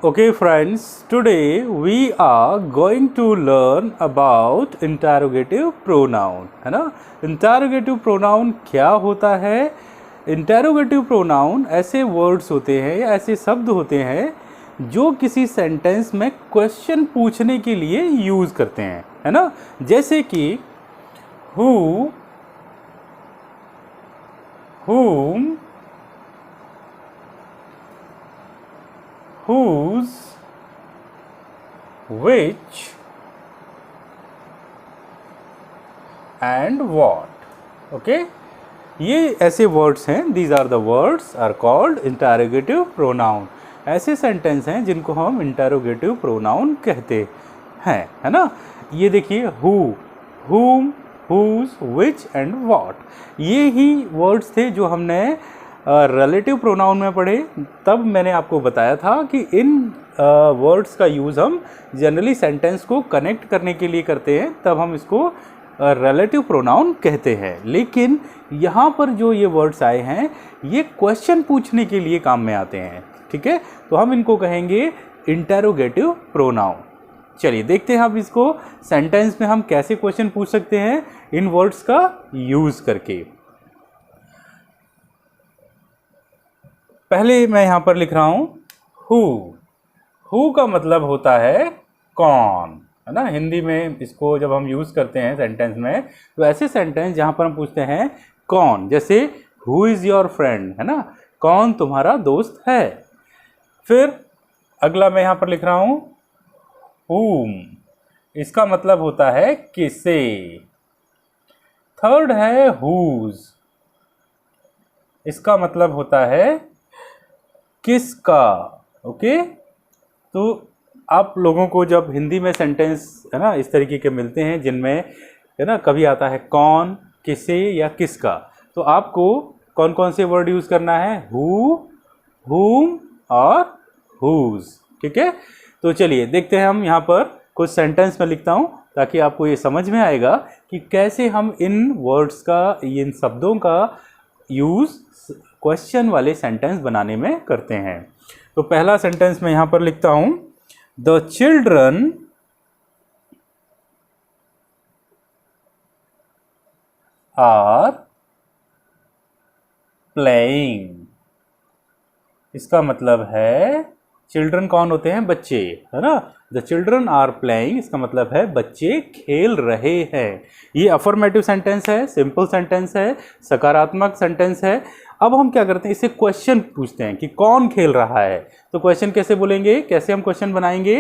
Okay friends, today we are going to learn about interrogative pronoun, है ना। interrogative pronoun क्या होता है? interrogative pronoun ऐसे words होते हैं या ऐसे शब्द होते हैं जो किसी सेंटेंस में क्वेश्चन पूछने के लिए यूज़ करते हैं, है ना। जैसे कि who, whom, whose, which and what. Okay, ये ऐसे वर्ड्स हैं, these are the words are called interrogative pronoun. ऐसे सेंटेंस हैं जिनको हम इंटरोगेटिव प्रोनाउन कहते हैं, है ना। ये देखिए who, whom, whose, which and what, ये ही वर्ड्स थे जो हमने रिलेटिव प्रोनाउन में पढ़े। तब मैंने आपको बताया था कि इन वर्ड्स का यूज़ हम जनरली सेंटेंस को कनेक्ट करने के लिए करते हैं, तब हम इसको रिलेटिव प्रोनाउन कहते हैं। लेकिन यहाँ पर जो ये वर्ड्स आए हैं ये क्वेश्चन पूछने के लिए काम में आते हैं, ठीक है। तो हम इनको कहेंगे इंटरोगेटिव प्रोनाउन। चलिए देखते हैं अब इसको सेंटेंस में हम कैसे क्वेश्चन पूछ सकते हैं इन वर्ड्स का यूज़ करके। पहले मैं यहाँ पर लिख रहा हूँ हु। हु का मतलब होता है कौन, है ना। हिंदी में इसको जब हम यूज़ करते हैं सेंटेंस में, तो ऐसे सेंटेंस जहाँ पर हम पूछते हैं कौन, जैसे हु इज़ योर फ्रेंड, है ना, कौन तुम्हारा दोस्त है। फिर अगला मैं यहाँ पर लिख रहा हूँ whom, इसका मतलब होता है किसे। थर्ड है whose, इसका मतलब होता है किसका। ओके, तो आप लोगों को जब हिंदी में सेंटेंस, है ना, इस तरीके के मिलते हैं जिनमें, है ना, कभी आता है कौन, किसे या किसका, तो आपको कौन कौन से वर्ड यूज़ करना है, हु, whom और whose, ठीक है। तो चलिए देखते हैं, हम यहाँ पर कुछ सेंटेंस में लिखता हूँ ताकि आपको ये समझ में आएगा कि कैसे हम इन वर्ड्स का, इन शब्दों का यूज़ क्वेश्चन वाले सेंटेंस बनाने में करते हैं। तो पहला सेंटेंस मैं यहाँ पर लिखता हूँ, द चिल्ड्रन आर प्लेइंग। इसका मतलब है चिल्ड्रन कौन होते हैं, बच्चे, है ना। द चिल्ड्रन आर प्लेइंग, इसका मतलब है बच्चे खेल रहे हैं। ये अफर्मेटिव सेंटेंस है, सिंपल सेंटेंस है, सकारात्मक सेंटेंस है। अब हम क्या करते हैं, इसे क्वेश्चन पूछते हैं कि कौन खेल रहा है। तो क्वेश्चन कैसे बोलेंगे, कैसे हम क्वेश्चन बनाएंगे,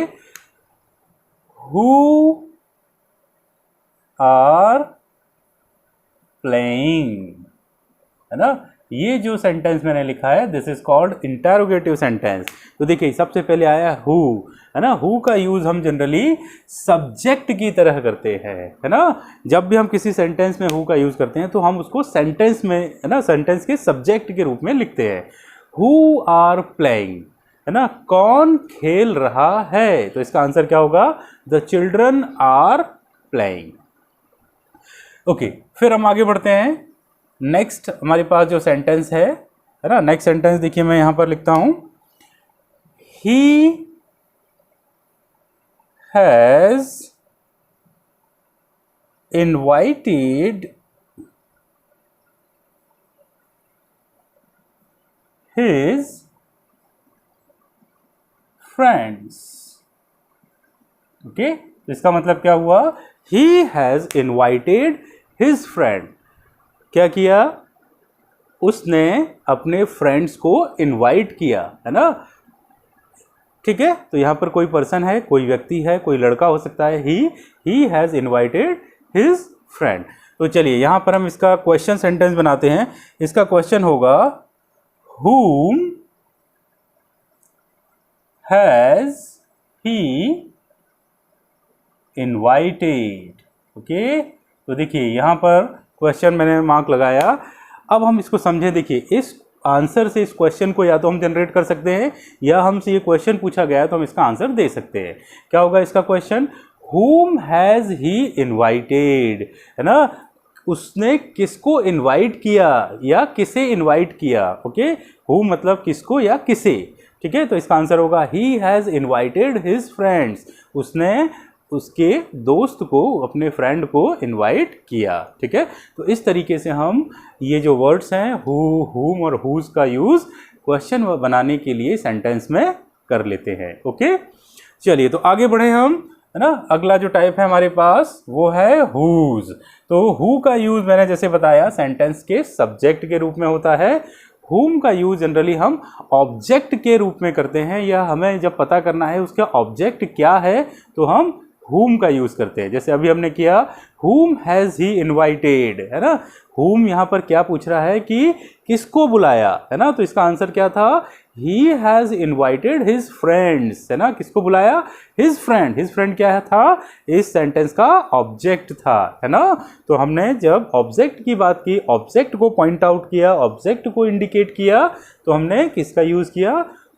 हु आर प्लेइंग, है ना। ये जो सेंटेंस मैंने लिखा है this is called interrogative sentence. तो देखिए सबसे पहले आया हु, है ना। हु का यूज हम जनरली सब्जेक्ट की तरह करते हैं, है ना। जब भी हम किसी सेंटेंस में हु का यूज करते हैं तो हम उसको सेंटेंस में, है ना, सेंटेंस के सब्जेक्ट के रूप में लिखते हैं। हु आर प्लेइंग, है ना, कौन खेल रहा है। तो इसका आंसर क्या होगा, the children are playing. Okay, फिर हम आगे बढ़ते हैं। नेक्स्ट हमारे पास जो सेंटेंस है ना, नेक्स्ट सेंटेंस देखिए मैं यहां पर लिखता हूं, he has invited his friends. Okay, तो इसका मतलब क्या हुआ, he has invited his friend. क्या किया, उसने अपने फ्रेंड्स को इनवाइट किया, है ना, ठीक है। तो यहाँ पर कोई पर्सन है, कोई व्यक्ति है, कोई लड़का हो सकता है, he has invited his friend. तो चलिए यहाँ पर हम इसका क्वेश्चन सेंटेंस बनाते हैं। इसका क्वेश्चन होगा, whom has he invited. Okay, तो देखिए यहाँ पर क्वेश्चन मैंने मार्क लगाया। अब हम इसको समझे, देखिए इस आंसर से इस क्वेश्चन को या तो हम जनरेट कर सकते हैं या हमसे ये क्वेश्चन पूछा गया है तो हम इसका आंसर दे सकते हैं। क्या होगा इसका question, whom has he invited, है ना, उसने किसको इनवाइट किया या किसे इनवाइट किया। ओके, हु मतलब किसको या किसे, ठीक है, तो इसका आंसर होगा he has invited his friends, उसने उसके दोस्त को, अपने फ्रेंड को इनवाइट किया। ठीक है, तो इस तरीके से हम ये जो वर्ड्स हैं हु, हुम और हुज का यूज़ क्वेश्चन बनाने के लिए सेंटेंस में कर लेते हैं। ओके, चलिए तो आगे बढ़े हम, है ना। अगला जो टाइप है हमारे पास वो है हुज। तो हु का यूज़ मैंने जैसे बताया सेंटेंस के सब्जेक्ट के रूप में होता है। हुम का यूज जनरली हम ऑब्जेक्ट के रूप में करते हैं, या हमें जब पता करना है उसका ऑब्जेक्ट क्या है तो हम हुम का यूज करते हैं। जैसे अभी हमने किया हुम हैज़ ही इनवाइटेड, है ना। हुम यहाँ पर क्या पूछ रहा है कि किसको बुलाया, है ना। तो इसका आंसर क्या था, he has invited his friends, है ना। किसको बुलाया, हिज फ्रेंड। हिज फ्रेंड क्या था, इस सेंटेंस का ऑब्जेक्ट था, है ना। तो हमने जब ऑब्जेक्ट की बात की, ऑब्जेक्ट को पॉइंट आउट किया, ऑब्जेक्ट को इंडिकेट किया, तो हमने किसका यूज किया,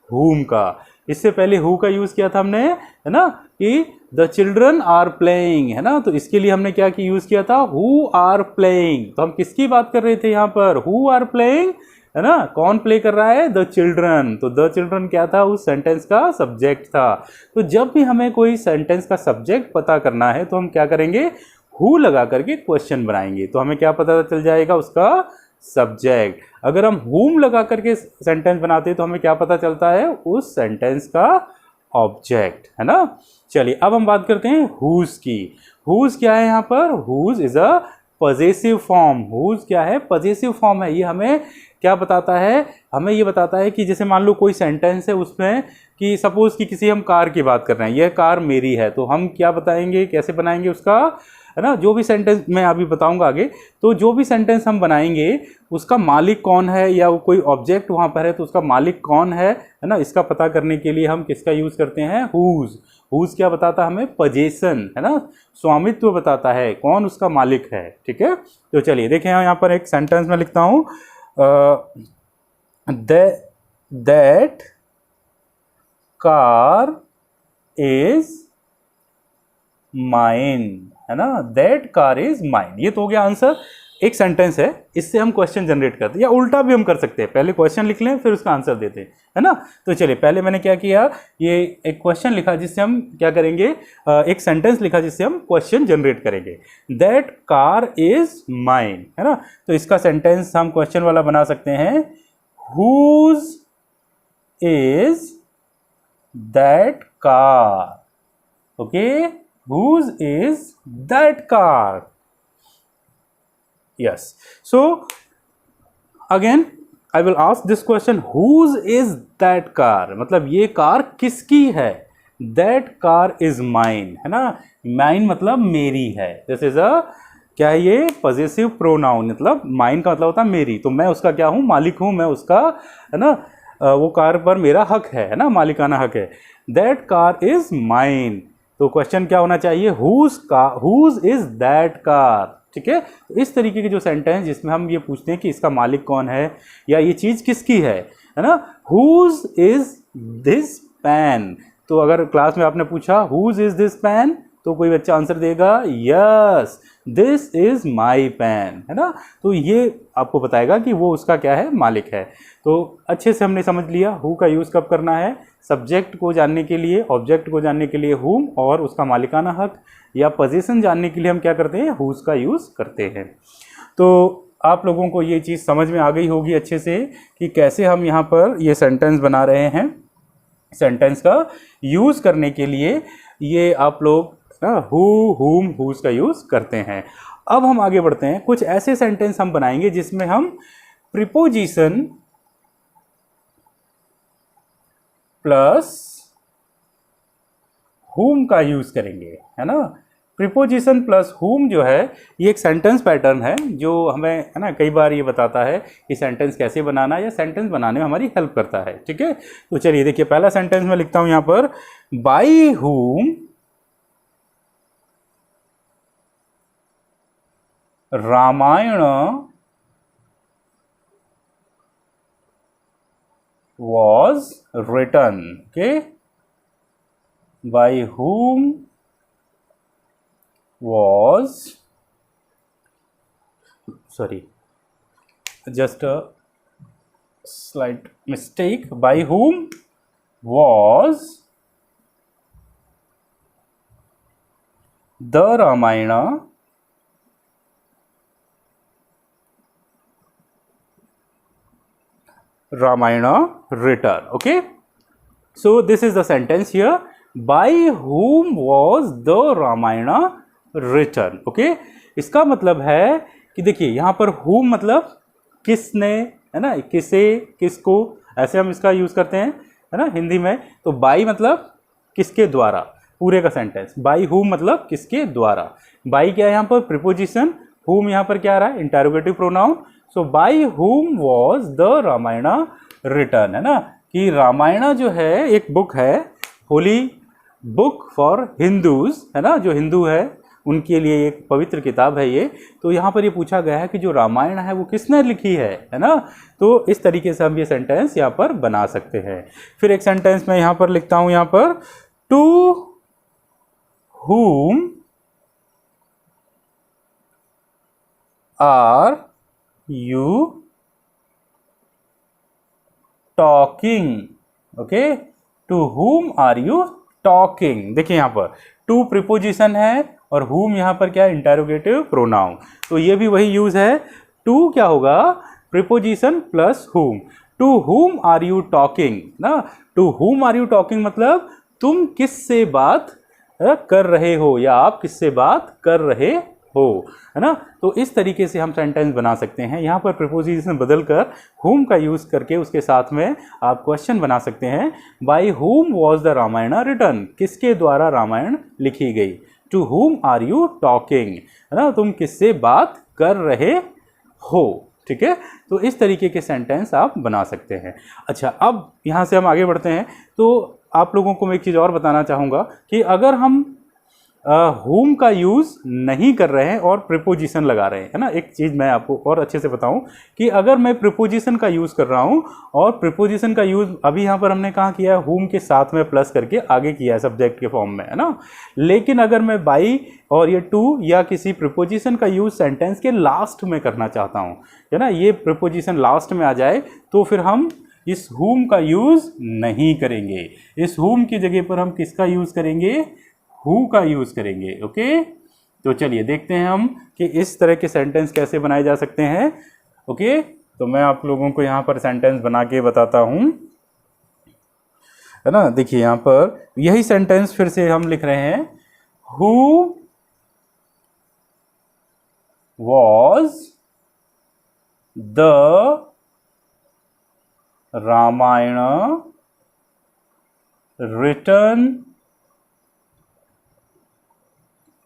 हुम का। इससे पहले हु का यूज किया था हमने, है ना, कि द चिल्ड्रन आर प्लेइंग, है ना। तो इसके लिए हमने क्या की यूज किया था, हु आर प्लेइंग। तो हम किसकी बात कर रहे थे यहाँ पर, हु आर प्लेइंग, है ना। कौन प्ले कर रहा है, द चिल्ड्रन। तो द चिल्ड्रन क्या था, उस सेंटेंस का सब्जेक्ट था। तो जब भी हमें कोई सेंटेंस का सब्जेक्ट पता करना है तो हम क्या करेंगे, हु लगा करके क्वेश्चन बनाएंगे, तो हमें क्या पता चल जाएगा, उसका सब्जेक्ट। अगर हम हुम लगा करके सेंटेंस बनाते हैं तो हमें क्या पता चलता है, उस सेंटेंस का ऑब्जेक्ट, है ना। चलिए अब हम बात करते हैं हुज की। हुज क्या है यहाँ पर, whose is a possessive form. Whose क्या है, पजेसिव फॉर्म है। ये हमें क्या बताता है, हमें ये बताता है कि जैसे मान लो कोई सेंटेंस है उसमें कि सपोज कि किसी हम कार की बात कर रहे हैं, यह कार मेरी है, तो हम क्या बताएंगे, कैसे बनाएंगे उसका, है ना। जो भी सेंटेंस मैं अभी बताऊंगा आगे, तो जो भी सेंटेंस हम बनाएंगे उसका मालिक कौन है, या कोई ऑब्जेक्ट वहाँ पर है तो उसका मालिक कौन है ना। इसका पता करने के लिए हम किसका यूज़ करते हैं, हुज। हुज क्या बताता है हमें, पजेशन, है ना, स्वामित्व बताता है, कौन उसका मालिक है। ठीक है, तो चलिए देखें यहाँ पर एक सेंटेंस में लिखता हूँ, दैट कार इज माइन, है ना, दैट कार इज माइन। ये तो हो गया आंसर, एक सेंटेंस है, इससे हम क्वेश्चन जनरेट करते हैं, या उल्टा भी हम कर सकते हैं, पहले क्वेश्चन लिख लें फिर उसका आंसर देते हैं, है ना। तो चलिए पहले मैंने क्या किया, ये एक क्वेश्चन लिखा जिससे हम क्या करेंगे, एक सेंटेंस लिखा जिससे हम क्वेश्चन जनरेट करेंगे। दैट कार इज माइन, है ना। तो इसका सेंटेंस हम क्वेश्चन वाला बना सकते हैं, whose is that car. Okay, whose is that car? Yes, so again I will ask this question, whose is that car? मतलब ये कार किसकी है, that car is mine, है ना। mine मतलब मेरी है, this is a क्या है, ये पजेसिव प्रोनाउन, मतलब माइन का मतलब होता है मेरी, तो मैं उसका क्या हूँ, मालिक हूँ, मैं उसका, है ना, वो कार पर मेरा हक है ना, मालिकाना हक है। दैट कार इज माइन, तो क्वेश्चन क्या होना चाहिए, हुज इज दैट कार। ठीक है, तो इस तरीके के जो सेंटेंस जिसमें हम ये पूछते हैं कि इसका मालिक कौन है या ये चीज़ किसकी है ना। हुज इज दिस पेन, तो अगर क्लास में आपने पूछा हुज इज दिस पेन, तो कोई बच्चा आंसर देगा yes this is my pen, है ना। तो ये आपको बताएगा कि वो उसका क्या है, मालिक है। तो अच्छे से हमने समझ लिया हु का यूज़ कब करना है, सब्जेक्ट को जानने के लिए, ऑब्जेक्ट को जानने के लिए हुम, और उसका मालिकाना हक या पोजीशन जानने के लिए हम क्या करते हैं, हुज का यूज़ करते हैं। तो आप लोगों को ये चीज़ समझ में आ गई होगी अच्छे से कि कैसे हम यहाँ पर ये सेंटेंस बना रहे हैं। सेंटेंस का यूज़ करने के लिए ये आप लोग हु, हुम, हुज का यूज़ करते हैं। अब हम आगे बढ़ते हैं, कुछ ऐसे सेंटेंस हम बनाएंगे जिसमें हम प्रीपोजिशन प्लस हुम का यूज करेंगे, है ना। प्रीपोजिशन प्लस हुम जो है ये एक सेंटेंस पैटर्न है जो हमें, है ना, कई बार ये बताता है कि सेंटेंस कैसे बनाना है या सेंटेंस बनाने में हमारी हेल्प करता है। ठीक है, तो चलिए देखिए पहला सेंटेंस में लिखता हूं यहां पर, by whom Ramayan was written, okay, by whom was, sorry, just a slight mistake, by whom was the Ramayana written. Okay, so this is the sentence here. By whom was the Ramayana written? Okay, इसका मतलब है कि देखिए यहाँ पर whom मतलब किसने, है ना, किसे, किसको, ऐसे हम इसका यूज करते हैं, है ना, हिंदी में। तो बाई मतलब किसके द्वारा, पूरे का सेंटेंस। बाई हुम मतलब किसके द्वारा। बाई क्या है यहाँ पर, प्रीपोजिशन। हुम यहाँ पर क्या आ रहा है, interrogative pronoun. So by whom was the Ramayana written, है ना, कि रामायणा जो है एक बुक है, होली बुक फॉर हिंदूज, है ना, जो हिंदू है उनके लिए एक पवित्र किताब है ये। तो यहाँ पर ये पूछा गया है कि जो रामायण है वो किसने लिखी है ना। तो इस तरीके से हम ये सेंटेंस यहाँ पर बना सकते हैं। फिर एक सेंटेंस मैं यहाँ पर लिखता हूँ, यहाँ पर to whom are you talking? Okay, to whom are you talking? देखिए यहाँ पर टू प्रीपोजिशन है और whom यहाँ पर क्या है, इंटरोगेटिव प्रोनाउन। तो ये भी वही यूज है। टू क्या होगा, preposition plus whom। To whom are you talking ना, to whom are you talking मतलब तुम किससे बात कर रहे हो या आप किससे बात कर रहे हो, है ना। तो इस तरीके से हम सेंटेंस बना सकते हैं। यहाँ पर प्रीपोजिशन बदलकर whom का यूज करके उसके साथ में आप क्वेश्चन बना सकते हैं। By whom was the Ramayan written, किसके द्वारा रामायण लिखी गई। To whom are you talking, है ना, तुम किससे बात कर रहे हो। ठीक है, तो इस तरीके के सेंटेंस आप बना सकते हैं। अच्छा, अब यहाँ से हम आगे बढ़ते हैं। तो आप लोगों को मैं एक चीज़ और बताना चाहूँगा कि अगर हम whom का यूज़ नहीं कर रहे हैं और प्रीपोजिशन लगा रहे हैं, है ना, एक चीज़ मैं आपको और अच्छे से बताऊं कि अगर मैं प्रीपोजिशन का यूज़ कर रहा हूं और प्रीपोजिशन का यूज़ अभी यहाँ पर हमने कहाँ किया है, whom के साथ में प्लस करके आगे किया है सब्जेक्ट के फॉर्म में, है ना। लेकिन अगर मैं बाई और ये टू या किसी प्रीपोजिशन का यूज़ सेंटेंस के लास्ट में करना चाहता हूँ, है ना, ये प्रीपोजिशन लास्ट में आ जाए, तो फिर हम इस whom का यूज़ नहीं करेंगे। इस whom की जगह पर हम किसका यूज़ करेंगे, who का यूज़ करेंगे। ओके, तो चलिए देखते हैं हम कि इस तरह के सेंटेंस कैसे बनाए जा सकते हैं। ओके, तो मैं आप लोगों को यहाँ पर सेंटेंस बना के बताता हूँ, है ना। देखिए यहाँ पर यही सेंटेंस फिर से हम लिख रहे हैं, who was the Ramayan written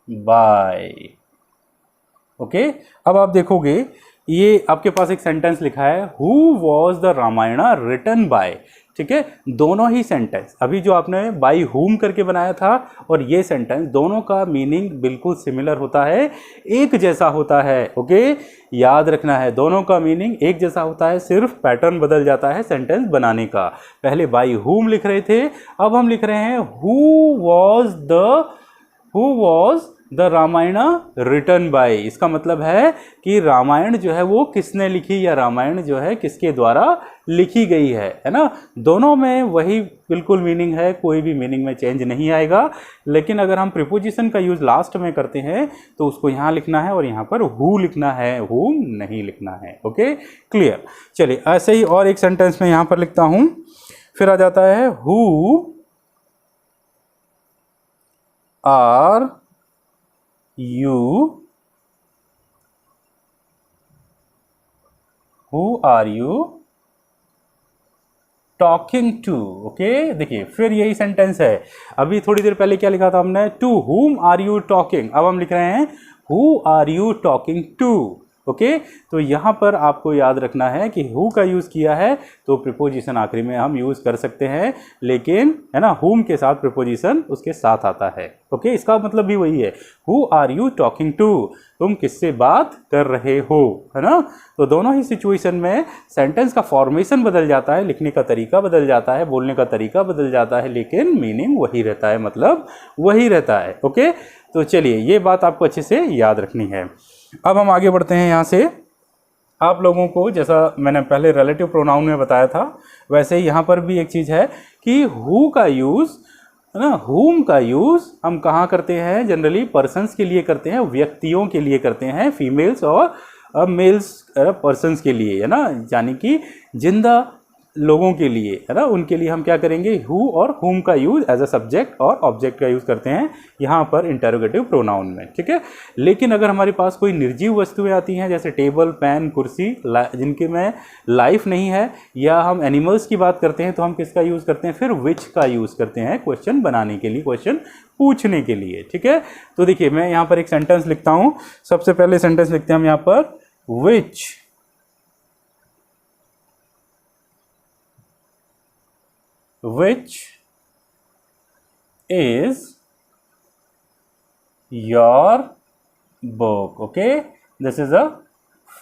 by। Okay, अब आप देखोगे ये आपके पास एक सेंटेंस लिखा है, who was the Ramayan written by. ठीक है, दोनों ही सेंटेंस अभी जो आपने बाई whom करके बनाया था और ये सेंटेंस, दोनों का मीनिंग बिल्कुल सिमिलर होता है, एक जैसा होता है। ओके, याद रखना है, दोनों का मीनिंग एक जैसा होता है, सिर्फ पैटर्न बदल जाता है सेंटेंस बनाने का। पहले बाई whom लिख रहे थे, अब हम लिख रहे हैं who was the Ramayan written by. इसका मतलब है कि रामायण जो है वो किसने लिखी या रामायण जो है किसके द्वारा लिखी गई है ना। दोनों में वही बिल्कुल मीनिंग है, कोई भी मीनिंग में चेंज नहीं आएगा। लेकिन अगर हम प्रीपोजिशन का यूज़ लास्ट में करते हैं तो उसको यहाँ लिखना है और यहाँ पर हु लिखना है, whom नहीं लिखना है। Okay, clear. चलिए ऐसे ही और एक सेंटेंस में यहाँ पर लिखता हूँ, फिर आ जाता है who are you who are you talking to। Okay, देखिए फिर यही सेंटेंस है। अभी थोड़ी देर पहले क्या लिखा था हमने, to whom are you talking, अब हम लिख रहे हैं who are you talking to। Okay, तो यहाँ पर आपको याद रखना है कि हु का यूज़ किया है तो प्रीपोजिशन आखिरी में हम यूज़ कर सकते हैं, लेकिन है ना whom के साथ प्रीपोजिशन उसके साथ आता है। ओके, इसका मतलब भी वही है, who are you talking to, तुम किससे बात कर रहे हो, है ना। तो दोनों ही सिचुएशन में सेंटेंस का फॉर्मेशन बदल जाता है, लिखने का तरीका बदल जाता है, बोलने का तरीका बदल जाता है, लेकिन मीनिंग वही रहता है, मतलब वही रहता है। ओके, तो चलिए ये बात आपको अच्छे से याद रखनी है। अब हम आगे बढ़ते हैं यहाँ से। आप लोगों को जैसा मैंने पहले रिलेटिव प्रोनाउन में बताया था, वैसे ही यहाँ पर भी एक चीज़ है कि हु का यूज़ है ना, हुम का यूज़ हम कहाँ करते हैं, जनरली पर्सन्स के लिए करते हैं, व्यक्तियों के लिए करते हैं, फीमेल्स और मेल्स पर्सन्स के लिए, है ना, यानी कि जिंदा लोगों के लिए, है ना, उनके लिए हम क्या करेंगे, हु और हुम का यूज़ एज अ सब्जेक्ट और ऑब्जेक्ट का यूज़ करते हैं यहाँ पर इंटरोगेटिव प्रोनाउन में, ठीक है। लेकिन अगर हमारे पास कोई निर्जीव वस्तुएं आती हैं जैसे टेबल, पेन, कुर्सी, जिनके में लाइफ नहीं है, या हम एनिमल्स की बात करते हैं, तो हम किसका यूज़ करते हैं, फिर विच का यूज़ करते हैं क्वेश्चन बनाने के लिए, क्वेश्चन पूछने के लिए, ठीक है। तो देखिए मैं यहाँ पर एक सेंटेंस लिखता हूँ। सबसे पहले सेंटेंस लिखते हैं हम यहाँ पर, विच is your book? Okay, this is the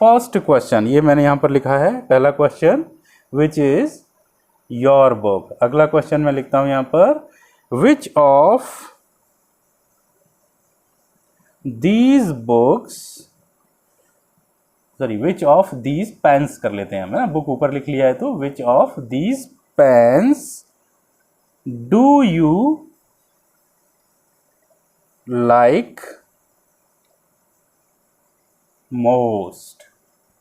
first question. ये मैंने यहाँ पर लिखा है पहला question, which is your book. अगला क्वेश्चन मैं लिखता हूँ यहाँ पर, which of these books, sorry which of these pens कर लेते हैं हम, ना, बुक ऊपर लिख लिया है तो which of these pens do you like most?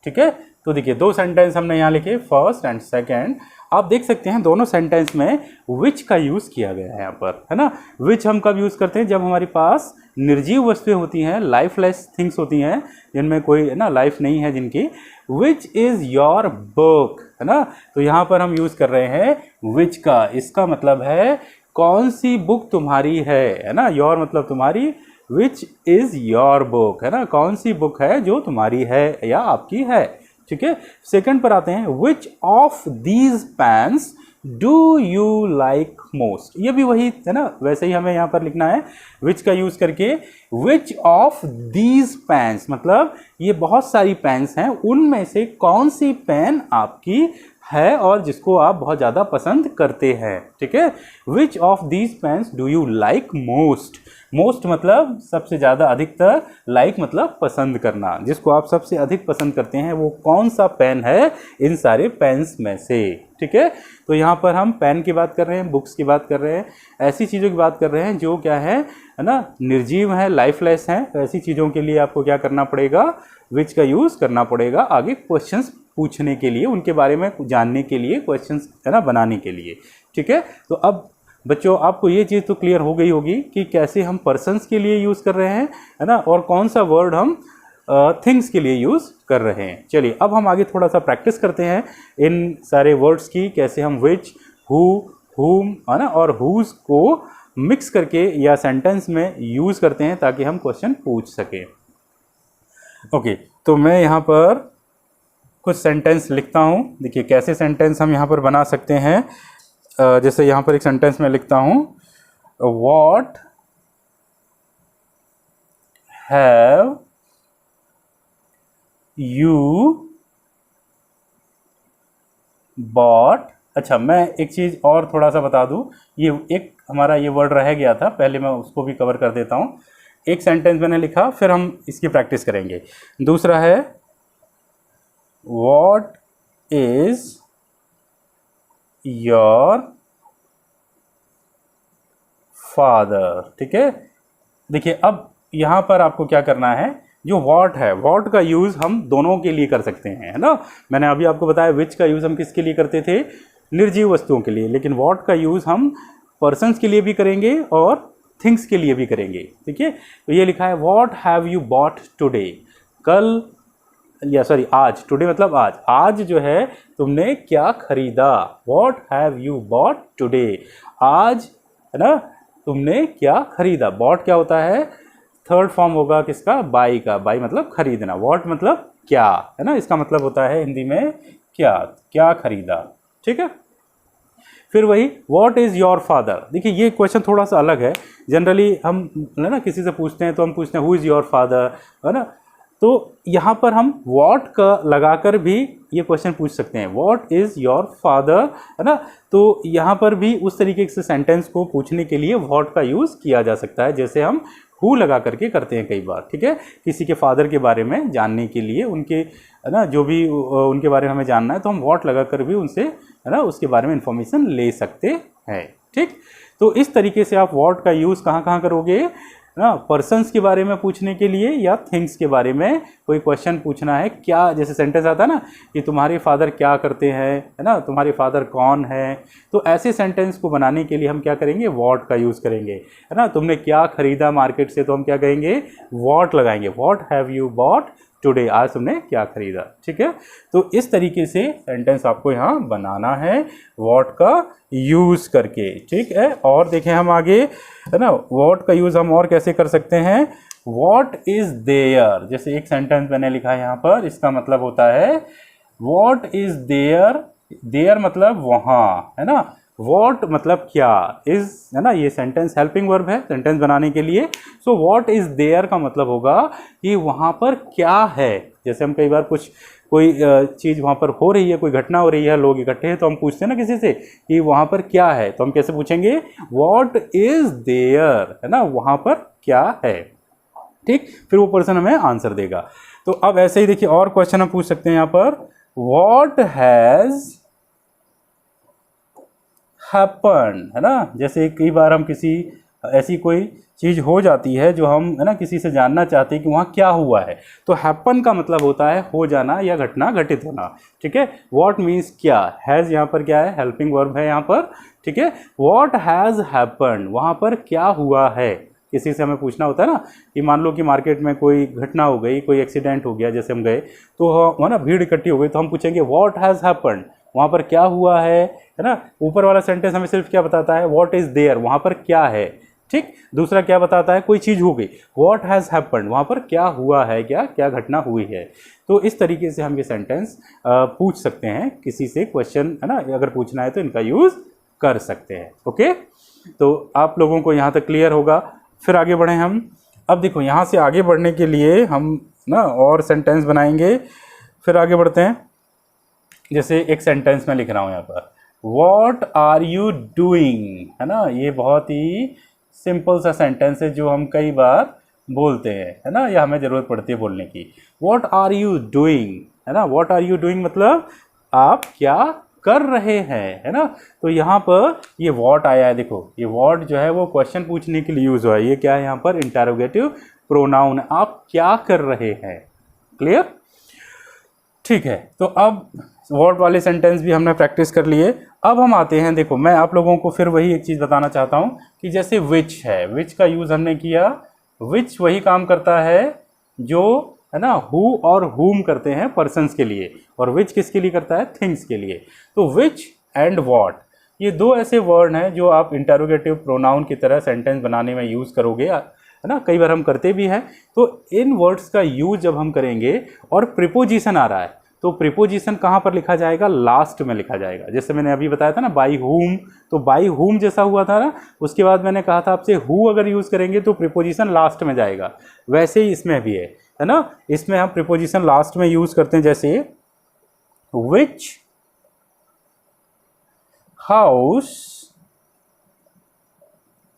ठीक है। तो देखिए दो सेंटेंस हमने यहाँ लिखे, फर्स्ट एंड सेकंड। आप देख सकते हैं दोनों सेंटेंस में विच का यूज़ किया गया है यहाँ पर, है ना। विच हम कब यूज़ करते हैं, जब हमारे पास निर्जीव वस्तुएं होती हैं, लाइफलेस थिंग्स होती हैं, जिनमें कोई, है ना, लाइफ नहीं है जिनकी। विच इज़ योर बुक, है ना, तो यहाँ पर हम यूज़ कर रहे हैं विच का। इसका मतलब है कौन सी बुक तुम्हारी है ना, योर मतलब तुम्हारी, विच इज़ योर बुक, है ना, कौन सी बुक है जो तुम्हारी है या आपकी है, ठीक है। सेकंड पर आते हैं, which of these pens do you like most. ये भी वही है ना, वैसे ही हमें यहाँ पर लिखना है विच का यूज़ करके। विच ऑफ दीज पेन्स मतलब ये बहुत सारी पेन्स हैं, उनमें से कौन सी पेन आपकी है और जिसको आप बहुत ज़्यादा पसंद करते हैं, ठीक है। Which of these pens do you like most. Most मतलब सबसे ज़्यादा, अधिकतर, लाइक मतलब पसंद करना, जिसको आप सबसे अधिक पसंद करते हैं वो कौन सा पेन है इन सारे पेन्स में से, ठीक है। तो यहाँ पर हम पेन की बात कर रहे हैं, बुक्स की बात कर रहे हैं, ऐसी चीज़ों की बात कर रहे हैं जो क्या है ना, निर्जीव है, लाइफलेस हैं। तो ऐसी चीज़ों के लिए आपको क्या करना पड़ेगा, विच का यूज़ करना पड़ेगा आगे क्वेश्चंस पूछने के लिए, उनके बारे में जानने के लिए, क्वेश्चंस, है ना, बनाने के लिए, ठीक है। तो अब बच्चों आपको ये चीज़ तो क्लियर हो गई होगी कि कैसे हम पर्सन्स के लिए यूज़ कर रहे हैं, है ना, और कौन सा वर्ड हम थिंग्स के लिए यूज़ कर रहे हैं। चलिए अब हम आगे थोड़ा सा प्रैक्टिस करते हैं इन सारे वर्ड्स की, कैसे हम विच, हु, हुम, है ना, और हुज को मिक्स करके या सेंटेंस में यूज़ करते हैं ताकि हम क्वेश्चन पूछ सकें। ओके, तो मैं यहाँ पर कुछ सेंटेंस लिखता हूँ। देखिए कैसे सेंटेंस हम यहाँ पर बना सकते हैं। जैसे यहाँ पर एक सेंटेंस में लिखता हूँ, व्हाट हैव यू बॉट। अच्छा, मैं एक चीज़ और थोड़ा सा बता दूँ, ये एक हमारा ये वर्ड रह गया था, पहले मैं उसको भी कवर कर देता हूँ। एक सेंटेंस मैंने लिखा, फिर हम इसकी प्रैक्टिस करेंगे। दूसरा है, व्हाट इज योर फादर, ठीक है। देखिए अब यहाँ पर आपको क्या करना है, जो व्हाट है, व्हाट का यूज़ हम दोनों के लिए कर सकते हैं, है ना। मैंने अभी आपको बताया विच का यूज़ हम किसके लिए करते थे, निर्जीव वस्तुओं के लिए, लेकिन व्हाट का यूज़ हम पर्सन्स के लिए भी करेंगे और थिंग्स के लिए भी करेंगे, ठीक है। तो ये लिखा है, what have you bought today. कल या सॉरी आज, टुडे मतलब आज, आज जो है तुमने क्या खरीदा। What have you bought today, आज, है ना, तुमने क्या खरीदा। बॉट क्या होता है, थर्ड फॉर्म होगा किसका, बाई का। बाई मतलब खरीदना, व्हाट मतलब क्या, है ना, इसका मतलब होता है हिंदी में क्या, क्या खरीदा, ठीक है। फिर वही, व्हाट इज़ योर फादर। देखिए ये क्वेश्चन थोड़ा सा अलग है। जनरली हम, है ना, किसी से पूछते हैं तो हम पूछते हैं हु इज़ योर फादर, है ना। तो यहाँ पर हम व्हाट का लगाकर भी ये क्वेश्चन पूछ सकते हैं, व्हाट इज़ योर फादर, है ना। तो यहाँ पर भी उस तरीके से सेंटेंस को पूछने के लिए व्हाट का यूज़ किया जा सकता है, जैसे हम हु लगा करके करते हैं कई बार, ठीक है। किसी के फादर के बारे में जानने के लिए, उनके है ना जो भी उनके बारे में हमें जानना है तो हम व्हाट लगा कर भी उनसे है ना उसके बारे में इंफॉर्मेशन ले सकते हैं, ठीक। तो इस तरीके से आप व्हाट का यूज़ कहाँ कहाँ करोगे ना, पर्सन्स के बारे में पूछने के लिए या थिंग्स के बारे में कोई क्वेश्चन पूछना है, क्या जैसे सेंटेंस आता है ना कि तुम्हारे फादर क्या करते हैं, है ना, तुम्हारे फादर कौन है, तो ऐसे सेंटेंस को बनाने के लिए हम क्या करेंगे, व्हाट का यूज़ करेंगे, है ना। तुमने क्या खरीदा मार्केट से, तो हम क्या कहेंगे, व्हाट लगाएंगे, what have you bought today, आज तुमने क्या खरीदा, ठीक है। तो इस तरीके से सेंटेंस आपको यहाँ बनाना है व्हाट का यूज़ करके, ठीक है। और देखें हम आगे, है ना, व्हाट का यूज़ हम और कैसे कर सकते हैं, व्हाट इज़ देयर, जैसे एक सेंटेंस मैंने लिखा है यहाँ पर, इसका मतलब होता है व्हाट इज़ देयर, देयर मतलब वहाँ, है ना, व्हाट मतलब क्या, इज है ना, ये सेंटेंस हेल्पिंग वर्ब है सेंटेंस बनाने के लिए। सो व्हाट इज देयर का मतलब होगा कि वहाँ पर क्या है। जैसे हम कई बार कोई चीज़ वहाँ पर हो रही है, कोई घटना हो रही है, लोग इकट्ठे हैं, तो हम पूछते हैं ना किसी से कि वहाँ पर क्या है, तो हम कैसे पूछेंगे, व्हाट इज देयर, है ना, वहाँ पर क्या है, ठीक। फिर वो पर्सन हमें आंसर देगा। तो अब ऐसे ही देखिए और क्वेश्चन हम पूछ सकते हैं यहाँ पर, व्हाट हैज़ हैपन, है ना। जैसे कई बार हम किसी ऐसी कोई चीज़ हो जाती है जो हम है ना किसी से जानना चाहते हैं कि वहाँ क्या हुआ है, तो हैपन का मतलब होता है हो जाना या घटना घटित होना, ठीक है। व्हाट मीन्स क्या, हैज़ यहाँ पर क्या है, हेल्पिंग वर्ब है यहाँ पर, ठीक है। व्हाट हैज़ हैपन, वहाँ पर क्या हुआ है, किसी से हमें पूछना होता है ना कि मान लो कि मार्केट में कोई घटना हो गई, कोई एक्सीडेंट हो गया, जैसे हम गए तो वहाँ ना भीड़ इकट्ठी हो गई, तो हम पूछेंगे व्हाट हैज़ हैपन, वहाँ पर क्या हुआ है ना। ऊपर वाला सेंटेंस हमें सिर्फ क्या बताता है, व्हाट इज़ देयर, वहाँ पर क्या है, ठीक। दूसरा क्या बताता है, कोई चीज़ हो गई, व्हाट हैज़ हैपन्ड, वहाँ पर क्या हुआ है, क्या घटना हुई है। तो इस तरीके से हम ये सेंटेंस पूछ सकते हैं किसी से, क्वेश्चन है ना अगर पूछना है तो इनका यूज़ कर सकते हैं, ओके। तो आप लोगों को यहाँ तक क्लियर होगा। फिर आगे बढ़ें हम। अब देखो यहाँ से आगे बढ़ने के लिए हम ना और सेंटेंस बनाएंगे, फिर आगे बढ़ते हैं। जैसे एक सेंटेंस मैं लिख रहा हूँ यहाँ पर, वॉट आर यू डूइंग, है ना, ये बहुत ही सिंपल सा सेंटेंस है जो हम कई बार बोलते हैं, है ना, या हमें ज़रूरत पड़ती है बोलने की। वॉट आर यू डूइंग, है ना, वॉट आर यू डूइंग मतलब आप क्या कर रहे हैं, है ना। तो यहाँ पर ये वॉट आया है, देखो ये वॉट जो है वो क्वेश्चन पूछने के लिए यूज़ हुआ है, ये क्या है यहाँ पर, इंटरोगेटिव प्रोनाउन, आप क्या कर रहे हैं, क्लियर, ठीक है। तो अब वॉट वाले सेंटेंस भी हमने प्रैक्टिस कर लिए। अब हम आते हैं, देखो मैं आप लोगों को फिर वही एक चीज़ बताना चाहता हूँ कि जैसे विच है, विच का यूज़ हमने किया, विच वही काम करता है जो है ना हु और हुम करते हैं पर्सन्स के लिए, और विच किसके लिए करता है, थिंग्स के लिए। तो विच एंड वॉट ये दो ऐसे वर्ड हैं जो आप इंटरोगेटिव प्रोनाउन की तरह सेंटेंस बनाने में यूज़ करोगे, है ना, कई बार हम करते भी हैं। तो इन वर्ड्स का यूज जब हम करेंगे और प्रीपोजिशन आ रहा है तो प्रीपोजिशन कहाँ पर लिखा जाएगा, लास्ट में लिखा जाएगा। जैसे मैंने अभी बताया था ना बाई हुम, तो बाई हुम जैसा हुआ था ना, उसके बाद मैंने कहा था आपसे हु अगर यूज़ करेंगे तो प्रीपोजिशन लास्ट में जाएगा, वैसे ही इसमें भी है ना। इसमें हम प्रीपोजिशन लास्ट में यूज़ करते हैं, जैसे which house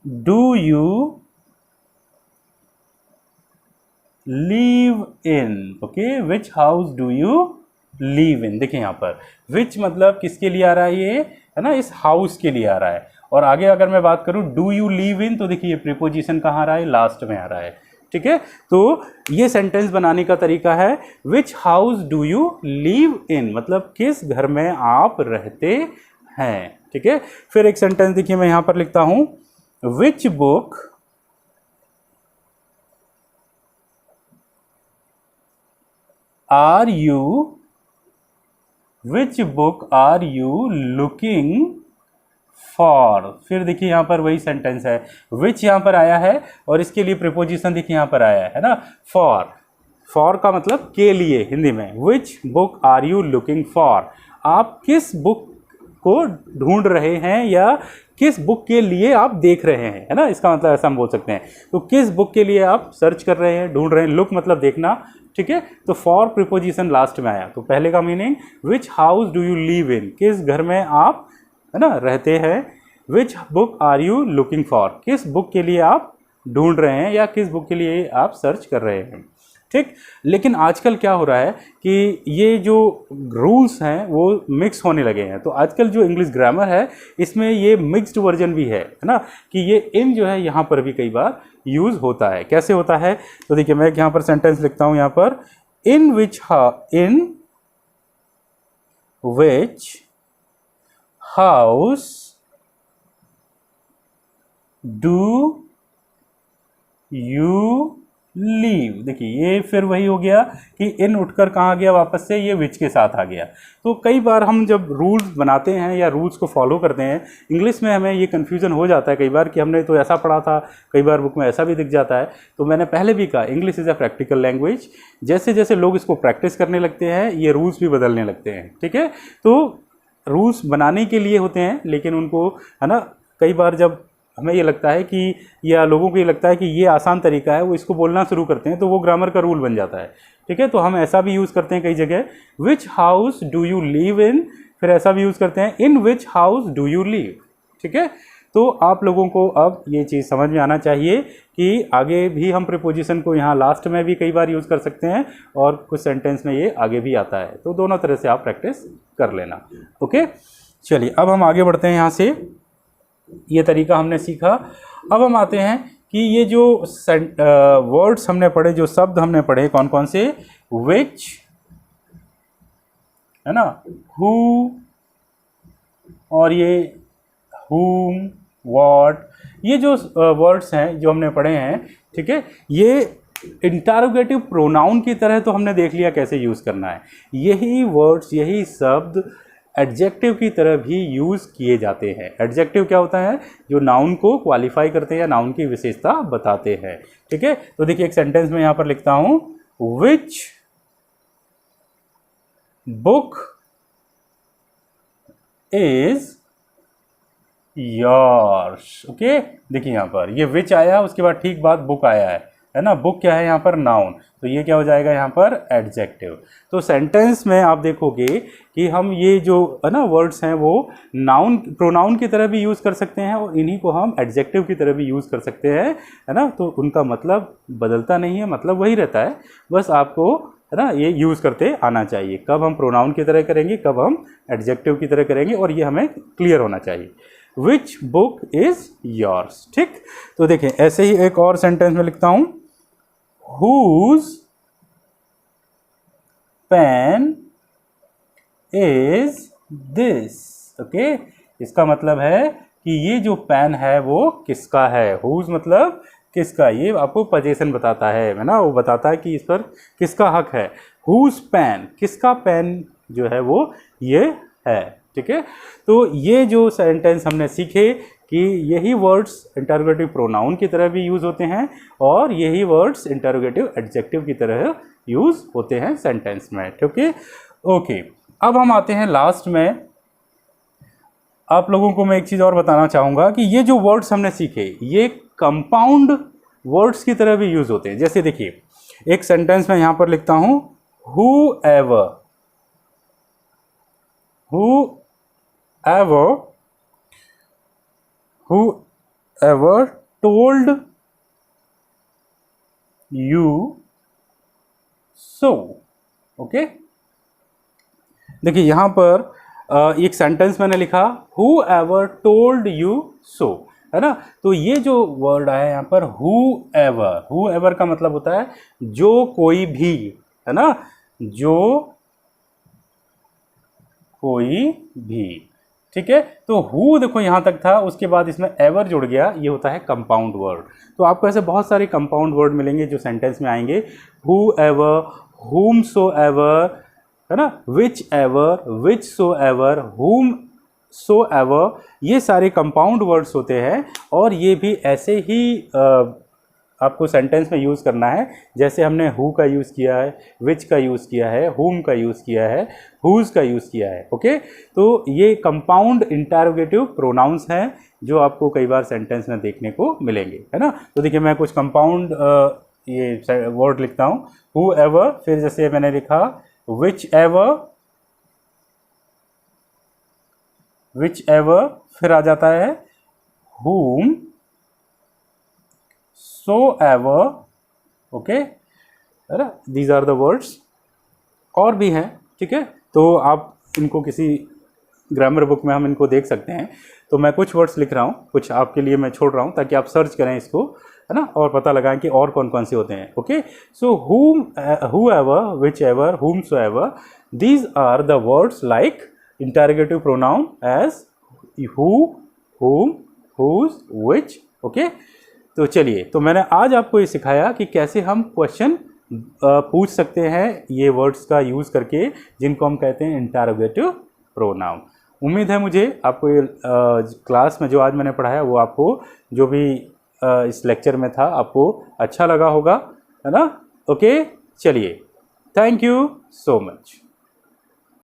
do you live in, okay, which house do you live in. देखिए यहाँ पर विच मतलब किसके लिए आ रहा है, ये है ना इस हाउस के लिए आ रहा है। और आगे अगर मैं बात करूँ डू यू लीव इन, तो देखिए प्रीपोजिशन कहाँ आ रहा है, लास्ट में आ रहा है, ठीक है। तो ये सेंटेंस बनाने का तरीका है, which house do you live in मतलब किस घर में आप रहते हैं, ठीक है। फिर एक सेंटेंस देखिए मैं यहाँ पर लिखता हूँ, which book are you, which book are you looking for. फिर देखिए यहाँ पर वही सेंटेंस है, विच यहाँ पर आया है और इसके लिए प्रीपोजिशन देखिए यहाँ पर आया है ना, फॉर। फॉर का मतलब के लिए हिंदी में, which book are you looking for, आप किस बुक को ढूंढ रहे हैं या किस बुक के लिए आप देख रहे हैं, है ना, इसका मतलब ऐसा हम बोल सकते हैं। तो किस बुक के लिए आप सर्च कर रहे हैं, ढूंढ रहे हैं, लुक मतलब देखना, ठीक है। तो फॉर प्रीपोजिशन लास्ट में आया, तो पहले का meaning which house do you live in, किस घर में आप है ना रहते हैं, which book are you looking for, किस बुक के लिए आप ढूंढ रहे हैं या किस बुक के लिए आप सर्च कर रहे हैं, ठीक। लेकिन आजकल क्या हो रहा है कि ये जो रूल्स हैं वो मिक्स होने लगे हैं। तो आजकल जो इंग्लिश ग्रामर है इसमें ये मिक्स्ड वर्जन भी है ना, कि ये इन जो है यहाँ पर भी कई बार यूज़ होता है। कैसे होता है, तो देखिए मैं यहाँ पर सेंटेंस लिखता हूँ यहाँ पर, in which house do you live. देखिए ये फिर वही हो गया कि इन उठकर कहाँ गया, वापस से ये विच के साथ आ गया। तो कई बार हम जब रूल्स बनाते हैं या रूल्स को फॉलो करते हैं, इंग्लिश में हमें ये कन्फ्यूज़न हो जाता है कई बार कि हमने तो ऐसा पढ़ा था, कई बार बुक में ऐसा भी दिख जाता है। तो मैंने पहले भी कहा English is a practical language. जैसे जैसे लोग इसको प्रैक्टिस करने लगते हैं ये रूल्स भी बदलने लगते हैं, ठीक है। तो रूल्स बनाने के लिए होते हैं, लेकिन उनको है ना, कई बार जब हमें ये लगता है कि, या लोगों को ये लगता है कि ये आसान तरीका है, वो इसको बोलना शुरू करते हैं तो वो ग्रामर का रूल बन जाता है, ठीक है। तो हम ऐसा भी यूज़ करते हैं कई जगह, which house do you live in, फिर ऐसा भी यूज़ करते हैं in which house do you live, ठीक है। तो आप लोगों को अब ये चीज़ समझ में आना चाहिए कि आगे भी हम प्रीपोजिशन को यहाँ लास्ट में भी कई बार यूज़ कर सकते हैं और कुछ सेंटेंस में ये आगे भी आता है। तो दोनों तरह से आप प्रैक्टिस कर लेना, ओके। चलिए अब हम आगे बढ़ते हैं। यहाँ से ये तरीका हमने सीखा। अब हम आते हैं कि ये जो वर्ड्स हमने पढ़े, जो शब्द हमने पढ़े, कौन कौन से, विच है ना, हु, और ये whom, what, ये जो वर्ड्स हैं जो हमने पढ़े हैं, ठीक है, ये इंटरोगेटिव प्रोनाउन की तरह तो हमने देख लिया कैसे यूज़ करना है। यही वर्ड्स, यही शब्द एडजेक्टिव की तरह भी यूज़ किए जाते हैं। एडजेक्टिव क्या होता है, जो नाउन को क्वालिफाई करते हैं या नाउन की विशेषता बताते हैं, ठीक है। तो देखिए एक सेंटेंस में यहाँ पर लिखता हूँ, which book is yours, okay. देखिए यहाँ पर ये विच आया, उसके बाद ठीक बाद बुक आया है ना। बुक क्या है यहाँ पर, नाउन, तो ये क्या हो जाएगा यहाँ पर, एडजेक्टिव। तो सेंटेंस में आप देखोगे कि हम ये जो है ना वर्ड्स हैं वो नाउन, प्रोनाउन की तरह भी यूज़ कर सकते हैं और इन्हीं को हम एडजेक्टिव की तरह भी यूज़ कर सकते हैं, है ना। तो उनका मतलब बदलता नहीं है, मतलब वही रहता है, बस आपको है ना ये यूज़ करते आना चाहिए। कब हम प्रोनाउन की तरह करेंगे, कब हम एडजेक्टिव की तरह करेंगे, और ये हमें क्लियर होना चाहिए। विच बुक इज योर्स, ठीक। तो देखें ऐसे ही एक और सेंटेंस में लिखता हूं, whose pen is this, okay. इसका मतलब है कि ये जो पेन है वो किसका है। हुज मतलब किसका, ये आपको पोजीशन बताता है ना, वो बताता है कि इस पर किसका हक है। हुज पेन, किसका पेन जो है वो ये है, ठीक है। तो ये जो सेंटेंस हमने सीखे कि यही वर्ड्स इंटरोगेटिव प्रोनाउन की तरह भी यूज़ होते हैं और यही वर्ड्स इंटरोगेटिव एडजेक्टिव की तरह यूज़ होते हैं सेंटेंस में, ठीक है। ओके, अब हम आते हैं लास्ट में। आप लोगों को मैं एक चीज़ और बताना चाहूँगा कि ये जो वर्ड्स हमने सीखे ये कंपाउंड वर्ड्स की तरह भी यूज़ होते हैं। जैसे देखिए एक सेंटेंस में यहाँ पर लिखता हूँ, whoever told you so, okay. देखिए यहाँ पर एक सेंटेंस मैंने लिखा, whoever told you so, है ना। तो ये जो वर्ड आया यहाँ पर whoever का मतलब होता है जो कोई भी, है ना, जो कोई भी, ठीक है। तो हु देखो यहाँ तक था, उसके बाद इसमें एवर जुड़ गया, ये होता है कंपाउंड वर्ड। तो आपको ऐसे बहुत सारे कंपाउंड वर्ड मिलेंगे जो सेंटेंस में आएंगे, हु एवर, हुम सो एवर, है ना, विच सो एवर, हुम सो एवर, ये सारे कंपाउंड वर्ड्स होते हैं और ये भी ऐसे ही आपको सेंटेंस में यूज़ करना है जैसे हमने हु का यूज़ किया है, विच का यूज़ किया है, हुम का यूज़ किया है, हुज का यूज़ किया है, ओके। तो ये कंपाउंड इंटरोगेटिव प्रोनाउंस हैं जो आपको कई बार सेंटेंस में देखने को मिलेंगे, है ना। तो देखिए मैं कुछ कंपाउंड ये वर्ड लिखता हूँ, हु एवर, फिर जैसे मैंने लिखा विच एवर, फिर आ जाता है हुम whomsoever, ओके, है ना, दीज आर द वर्ड्स। और भी हैं, ठीक है, तो आप इनको किसी ग्रामर बुक में हम इनको देख सकते हैं। तो मैं कुछ वर्ड्स लिख रहा हूँ, कुछ आपके लिए मैं छोड़ रहा हूँ ताकि आप सर्च करें इसको, है ना, और पता लगाएं कि और कौन कौन से होते हैं। Okay, so whoever, whichever, whomsoever, these are the words like interrogative pronoun as who, whom, whose, which। Okay, तो चलिए, तो मैंने आज आपको ये सिखाया कि कैसे हम क्वेश्चन पूछ सकते हैं ये वर्ड्स का यूज़ करके, जिनको हम कहते हैं इंटरोगेटिव प्रोनाउन। उम्मीद है मुझे आपको ये क्लास में जो आज मैंने पढ़ाया वो आपको, जो भी इस लेक्चर में था, आपको अच्छा लगा होगा, है ना। ओके, चलिए, थैंक यू सो मच।